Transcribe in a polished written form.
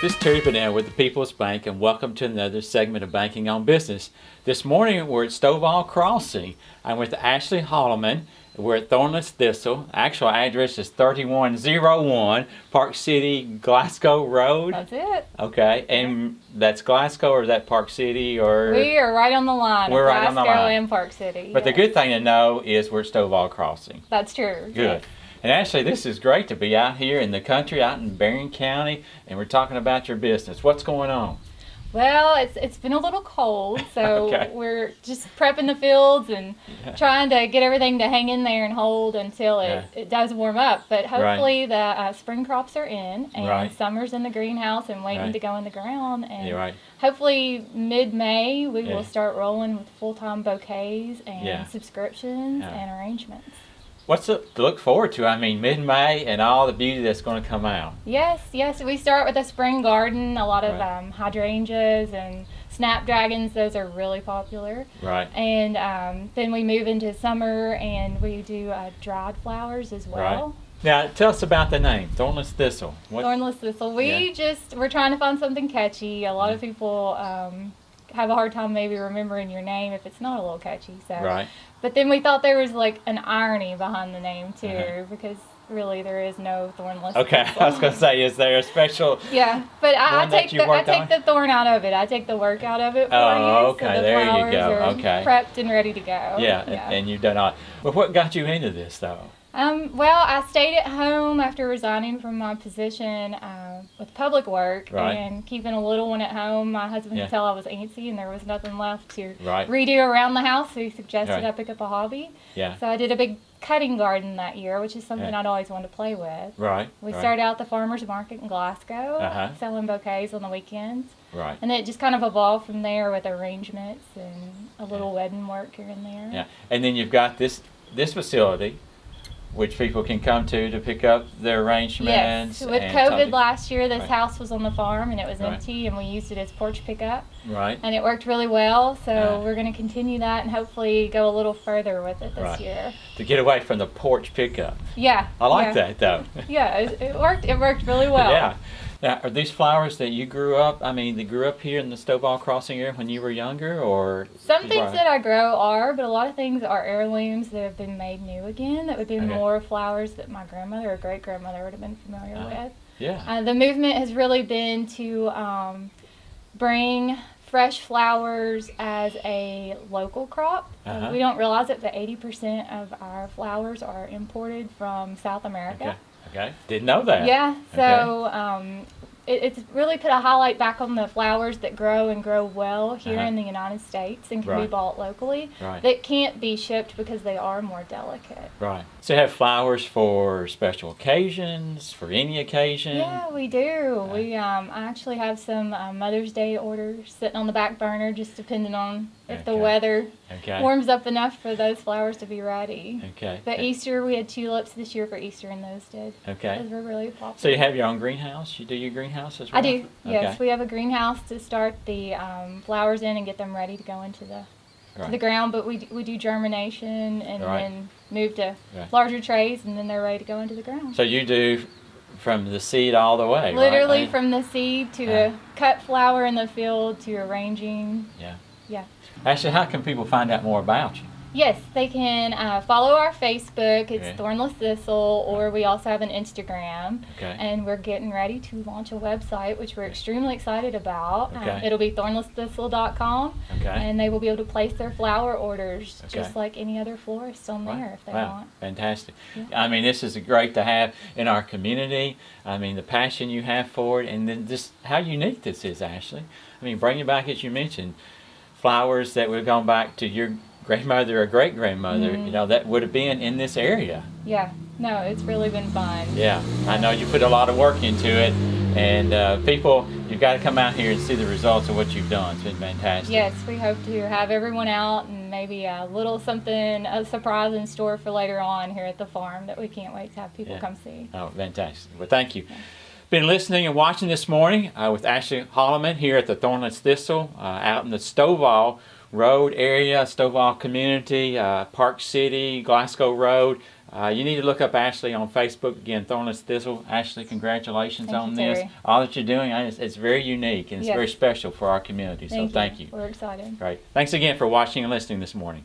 This is Terry Bennell with the People's Bank, and welcome to another segment of Banking on Business. This morning we're at Stovall Crossing. I'm with Ashley Holleman. We're at Thornless Thistle. Actual address is 3101 Park City, Glasgow Road. That's it. Okay, and that's Glasgow, or is that Park City? Or we are right on the line. We're right on the line. Glasgow and Park City. But yes. the good thing to know is we're at Stovall Crossing. That's true. Good. Yes. And Ashley, this is great to be out here in the country, out in Barron County, and we're talking about your business. What's going on? Well, it's been a little cold, so Okay. we're just prepping the fields and trying to get everything to hang in there and hold until it does warm up. But hopefully the spring crops are in, and summer's in the greenhouse and waiting to go in the ground. And hopefully mid-May we will start rolling with full-time bouquets and subscriptions and arrangements. What's to look forward to? I mean, mid-May and all the beauty that's going to come out. Yes. We start with a spring garden, a lot of hydrangeas and snapdragons. Those are really popular. Right. And then we move into summer and we do dried flowers as well. Right. Now, tell us about the name, Thornless Thistle. Thornless Thistle. We're trying to find something catchy. A lot of people have a hard time maybe remembering your name if it's not a little catchy. So. But then we thought there was like an irony behind the name too, because really there is no thornless. Okay, thistle. I was gonna say, is there a special? Yeah, but I take the thorn out of it. I take the work out of it for you. Okay, so the there you flowers go. Are okay, prepped and ready to go. Yeah. And you've done all. Well, what got you into this though? Well, I stayed at home after resigning from my position with public work and keeping a little one at home. My husband could tell I was antsy and there was nothing left to redo around the house, so he suggested I pick up a hobby. Yeah. So I did a big cutting garden that year, which is something I'd always wanted to play with. We started out at the farmer's market in Glasgow, selling bouquets on the weekends. And it just kind of evolved from there with arrangements and a little wedding work here and there. Yeah. And then you've got this facility, which people can come to pick up their arrangements. Yes. With COVID last year, this house was on the farm and it was empty, and we used it as porch pickup. And it worked really well, so we're going to continue that and hopefully go a little further with it this year. To get away from the porch pickup. Yeah. I like that though. Yeah, it worked. It worked really well. Yeah. Now, are these flowers that you grew up? I mean, they grew up here in the Stovall Crossing area when you were younger, or some things that I grow are, but a lot of things are heirlooms that have been made new again. That would be more flowers that my grandmother or great grandmother would have been familiar with. Yeah. The movement has really been to bring fresh flowers as a local crop. We don't realize it, but 80% of our flowers are imported from South America. Okay, didn't know that. Yeah, so it's really put a highlight back on the flowers that grow and grow well here in the United States and can be bought locally that can't be shipped because they are more delicate. So you have flowers for special occasions, for any occasion? Yeah, we do. We I actually have some Mother's Day orders sitting on the back burner, just depending on if the weather warms up enough for those flowers to be ready. But Easter, we had tulips this year for Easter, and those did. Those were really popular. So you have your own greenhouse? You do your greenhouse as well? I do, yes. We have a greenhouse to start the flowers in and get them ready to go into the ground, but we do germination and then move to larger trays, and then they're ready to go into the ground. So you do from the seed all the way, literally from the seed to the cut flower in the field to arranging. Yeah. Ashley, how can people find out more about you? Yes, they can follow our Facebook. It's Thornless Thistle, or we also have an Instagram. And we're getting ready to launch a website, which we're extremely excited about. It'll be thornlessthistle.com, and they will be able to place their flower orders just like any other florist on there if they want. Fantastic. I mean, this is great to have in our community. I mean, the passion you have for it, and then just how unique this is, Ashley. I mean, bringing back, as you mentioned, flowers that we've gone back to your grandmother or great grandmother, you know, that would have been in this area. Yeah, no, it's really been fun. Yeah, I know you put a lot of work into it, and people, you've got to come out here and see the results of what you've done. It's been fantastic. Yes, we hope to have everyone out and maybe a little something, a surprise in store for later on here at the farm that we can't wait to have people come see. Oh, fantastic. Well, thank you. Been listening and watching this morning with Ashley Holleman here at the Thornless Thistle out in the Stovall Road area, Stovall community, Park City, Glasgow Road. You need to look up Ashley on Facebook. Again, Thornless Thistle. Ashley, congratulations on this. Terry. All that you're doing, it's very unique and it's very special for our community. So thank you. We're excited. Great. Thanks again for watching and listening this morning.